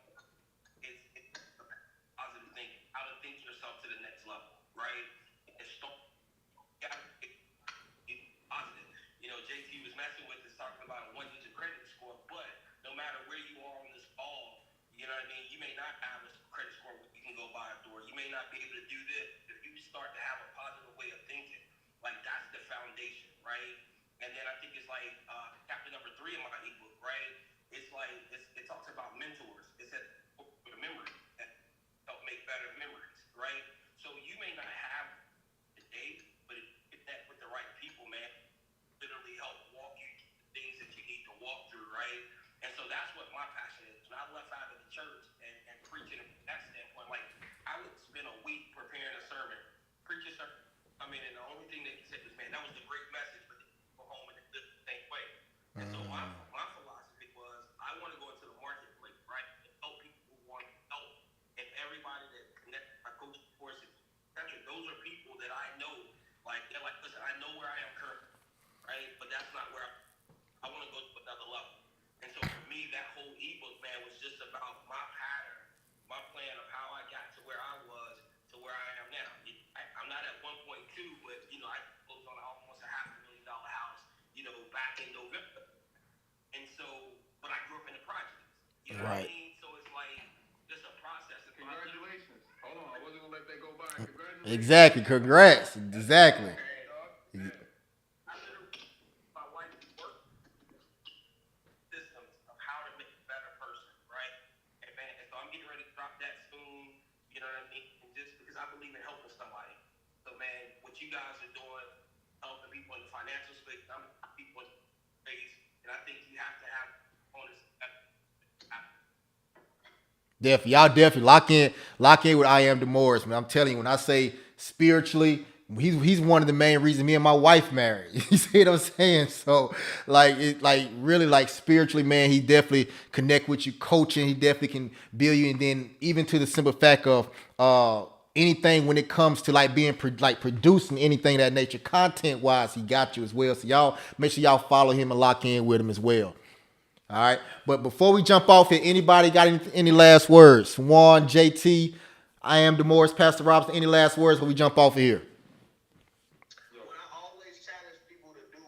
it's positive thinking, how to think yourself to the next level, right? And start positive. JT was messing with us talking about a 1-digit credit score, but no matter where you are on this ball, you know what I mean? You may not have a credit score where you can go buy a door. You may not be able to do this. If you start to have a positive way of thinking, like that's the foundation, right? And then I think it's like chapter number 3 in my ebook, right? It's like it talks about mentors. It said for the memory that help make better memories, right? So you may not have today, but if you get that with the right people, man, literally help walk you through the things that you need to walk through, right? And so that's what my passion is. When I left out of the church and preaching from that standpoint, like I would spend a week preparing a sermon, preach a sermon. I mean, and the only thing they said was, man, that was a great message, but they go home and live the same way. And so my philosophy was, I want to go into the marketplace, right, and help people who want to help. And everybody that connects my coaching courses, etc., those are people that I know, like, they're like, listen, I know where I am currently, right, but that's not where I want to go to another level. And so for me, that whole ebook, man, was just about my pattern, my plan of how I got to where I was to where I am now. I'm not at 1.2, but I closed on almost a $500,000 house, back in November. And so, but I grew up in the projects. You know what I mean? So it's like just a process. Congratulations. Hold on, I wasn't gonna let that go by. Congratulations. Exactly. Congrats. Exactly. I literally, my wife work systems of how to make a better person, right? And man, so I'm getting ready to drop that soon. You know what I mean? And just because I believe in helping somebody. So man, what you guys are doing, helping people in the financial space, I'm people in the space, and I think you have to have on this. Definitely, y'all definitely lock in with I am Demorest, man. I'm telling you, when I say spiritually, he's one of the main reasons me and my wife married. You see what I'm saying? So like really like spiritually, man, he definitely connect with you, coaching. He definitely can build you, and then even to the simple fact of anything when it comes to like being like producing anything of that nature, content wise, he got you as well. So y'all make sure y'all follow him and lock in with him as well. All right, but before we jump off here, anybody got any last words? Juan, JT, I am Demorest, Pastor Robinson. Any last words before we jump off of here? What I always challenge people to do,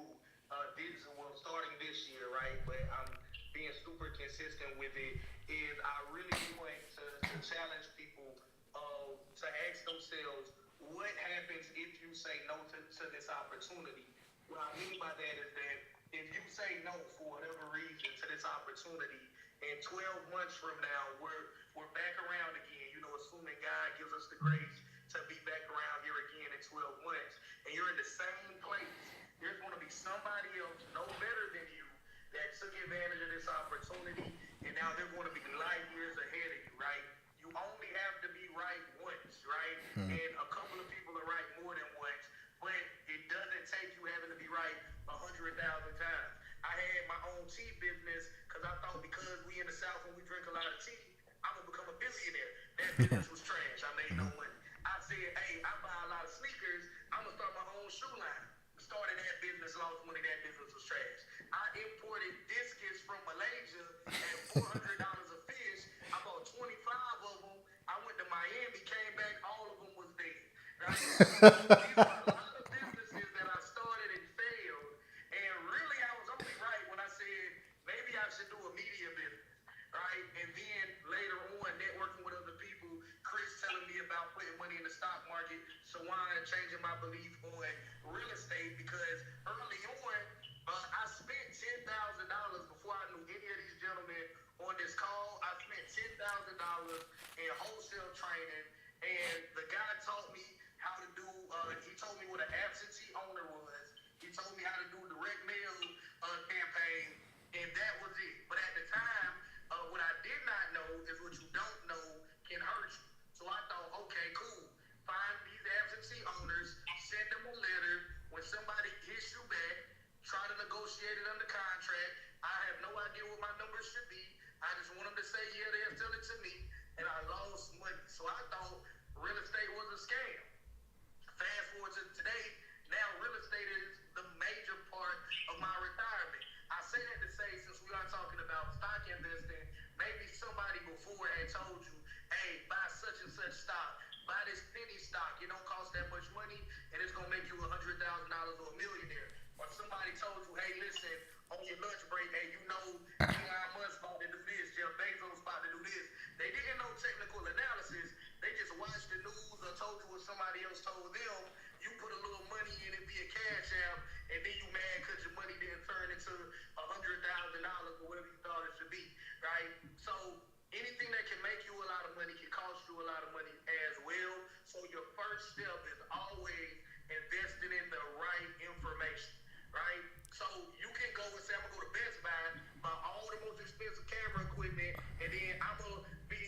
starting this year, right? But I'm being super consistent with it. Is I really want to challenge people to ask themselves, what happens if you say no to this opportunity? What I mean by that is that if you say no for whatever reason to this opportunity, and 12 months from now we're back around again, assuming God gives us the grace to be back around here again in 12 months, and you're in the same place, there's going to be somebody else no better than you that took advantage of this opportunity, and now they're going to be light years ahead of you, right? You only have to be right once, right? And a couple of people are right more than once, but it doesn't take you having to be right 100,000 times. I had my own tea business because I thought because we in the South and we drink a lot of tea, I'm going to become a billionaire. That business was trash. I made no money. I said, hey, I buy a lot of sneakers. I'm going to start my own shoe line. Started that business, lost money. That business was trash. I imported discus from Malaysia at $400 a fish. I bought 25 of them. I went to Miami, came back, all of them was dead. Right? These were a lot of businesses that I started and failed. And really, I was only right when I said, maybe I should do a media business. Right? And then later on, networking with other people, Chris telling me about putting money in the stock market, Sawan changing my belief on real estate, because early on, I spent $10,000 before I knew any of these gentlemen on this call. I spent $10,000 in wholesale training, and the guy taught me how to do, he told me what an absentee owner was. He told me how to do direct mail campaign, and that get what my numbers should be. I just want them to say, yeah, they'll sell it to me, and I lost money. So I thought real estate was a scam. Fast forward to today, now real estate is the major part of my retirement. I say that to say, since we are talking about stock investing, maybe somebody before had told you, hey, buy such and such stock, buy this penny stock, it don't cost that much money, and it's gonna make you $100,000 or a millionaire. Or somebody told you, hey, listen, on your lunch break, hey, you know, Elon Musk about to do this, Jeff Bezos about to do this. They didn't know technical analysis. They just watched the news or told you what somebody else told them. You put a little money in it via Cash App, and then you mad because your money didn't turn into $100,000 or whatever you thought it should be, right? So anything that can make you a lot of money can cost you a lot of money as well. So your first step is always investing in the right information, right? So you can go and say, I'm gonna go to Best buy all the most expensive camera equipment, and then I'm gonna be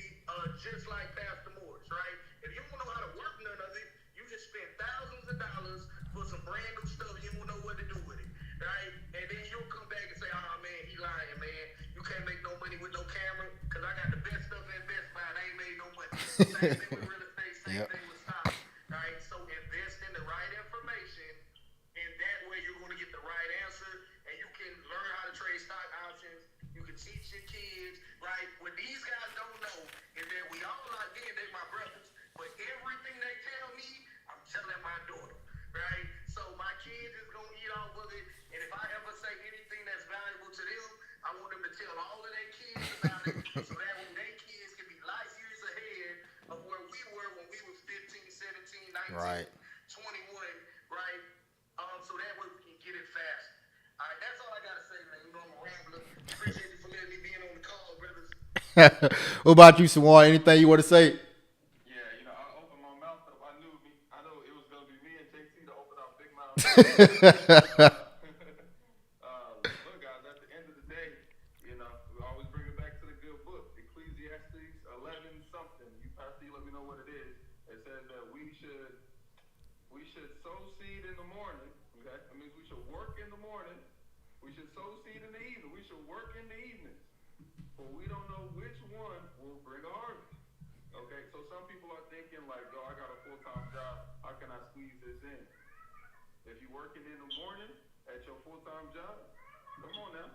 just like Pastor Morris, right? If you don't know how to work none of it, you just spend thousands of dollars for some brand new stuff. You don't know what to do with it, right? And then you'll come back and say, oh man, he lying, man. You can't make no money with no camera because I got the best stuff in Best Buy and I ain't made no money. Same thing with real estate, same thing with stocks, right? So invest in the right information, and that way you're going to get the right answer, and you can learn how to trade stock options. You can teach your kids, right? What these guys don't know is that we all locked in, they my brothers, but everything they tell me, I'm telling my daughter, right? So my kids is going to eat off of it, and if I ever say anything that's valuable to them, I want them to tell all of their kids about it, so that way their kids can be light years ahead of where we were when we was 15, 17, 19, Right. 21, right? So that way we can get it fast. All right, that's all I gotta say, man. You know I'm a rambler. Appreciate you for letting me be in on the call, brothers. What about you, Sawan? Anything you want to say? Yeah, you know, I opened my mouth up. I know it was gonna be me and JT to open our big mouth. Look, guys, at the end of the day, you know, we always bring it back to the good book, Ecclesiastes 11 something. You Pastor, you let me know what it is. It says that we should sow seed in the morning. Okay, that means we should work in the morning. We should sow seed in the evening. We should work in the evening. But we don't know which one will bring a harvest. Okay, so some people are thinking like, yo, I got a full-time job. How can I squeeze this in? If you're working in the morning at your full-time job, come on now.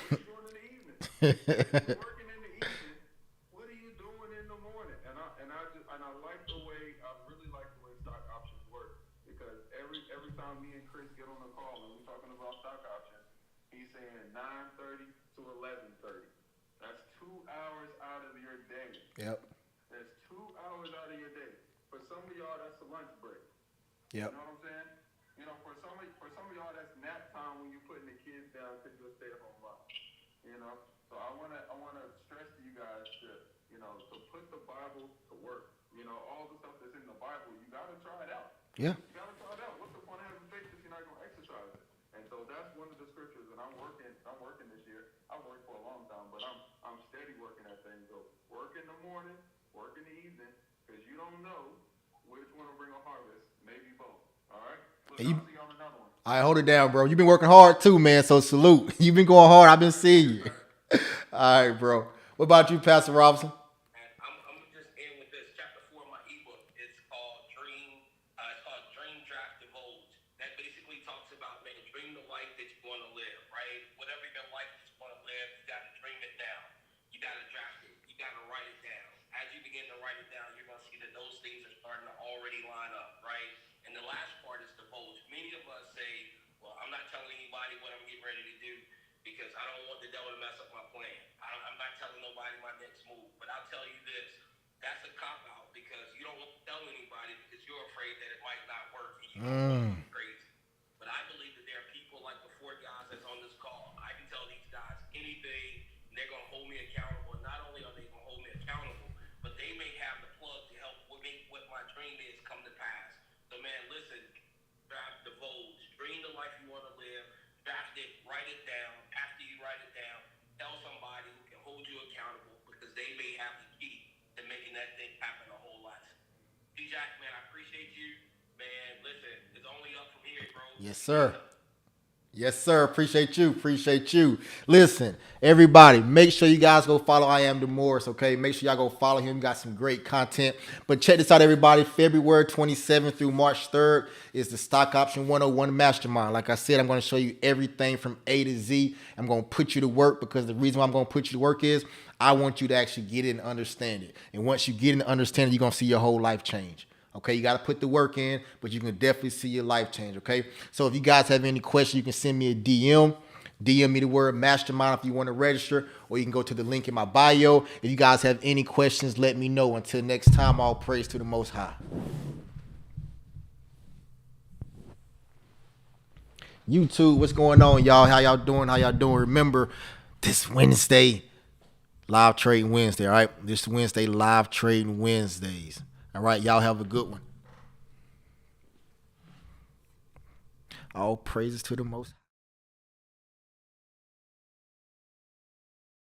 What are you doing in the evening? If you're working in the evening, what are you doing in the morning? And I like the way, I really like the way stock options work, because every time me and Chris get on the call and we're talking about stock options, he's saying 9:30 to 11:30. That's 2 hours out of your day. Yep. That's 2 hours out of your day. For some of y'all, that's a lunch break. Yep. You know what I'm saying? You know, for some of y'all, that's nap time when you're putting the kids down because you're a stay-at-home mom. You know, so I wanna stress to you guys to put the Bible to work. You know, all the stuff that's in the Bible, you gotta try it out. Yeah. You gotta try it out. What's the point of having faith if you're not gonna exercise it? And so that's one of the scriptures. And I'm working this year. I've worked for a long time, but I'm steady working at things. So work in the morning, work in the evening, because you don't know which one will bring a harvest. Maybe both. All right. Look, I'll see you on another one. All right, hold it down, bro. You've been working hard too, man. So salute. You've been going hard. I've been seeing you. All right, bro. What about you, Pastor Robinson? And I'm just in with this chapter 4 of my ebook. It's called Dream Draft Divulge. That basically talks about, man, dream the life that you want to live, right? Whatever your life that you want to live, you got to dream it down. You got to draft it. You got to write it down. As you begin to write it down, you're going to see that those things are starting to already line up, right? And the last part is divulge. Many of us say, well, I'm not telling anybody what I'm getting ready to do because I don't want the devil to mess up my plan. I'm not telling nobody my next move. But I'll tell you this, that's a cop-out because you don't want to tell anybody because you're afraid that it might not work and you don't go crazy. But I believe that there are people like the 4 guys that's on this call. I can tell these guys anything, and they're going to hold me accountable. And not only are they going to hold me accountable, but they may have the plug to help make what my dream is come to pass. So, man, listen, draft, divulge, dream the life you want to live, draft it, write it down. After you write it down, tell somebody who can hold you accountable because they may have the key to making that thing happen a whole lot. T-Jack, man, I appreciate you. Man, listen, it's only up from here, bro. Yes, sir. Yes, sir. Appreciate you. Appreciate you. Listen, everybody, make sure you guys go follow I Am Demorris, okay? Make sure y'all go follow him. Got some great content. But check this out, everybody. February 27th through March 3rd is the Stock Option 101 Mastermind. Like I said, I'm going to show you everything from A to Z. I'm going to put you to work because the reason why I'm going to put you to work is I want you to actually get it and understand it. And once you get it and understand it, you're going to see your whole life change. Okay, you got to put the work in, but you can definitely see your life change, okay? So if you guys have any questions, you can send me a DM. DM me the word Mastermind if you want to register, or you can go to the link in my bio. If you guys have any questions, let me know. Until next time, all praise to the Most High. YouTube, what's going on, y'all? How y'all doing? How y'all doing? Remember, this Wednesday, live trading Wednesday, all right? This Wednesday, live trading Wednesdays. All right, y'all have a good one. All praises to the Most High.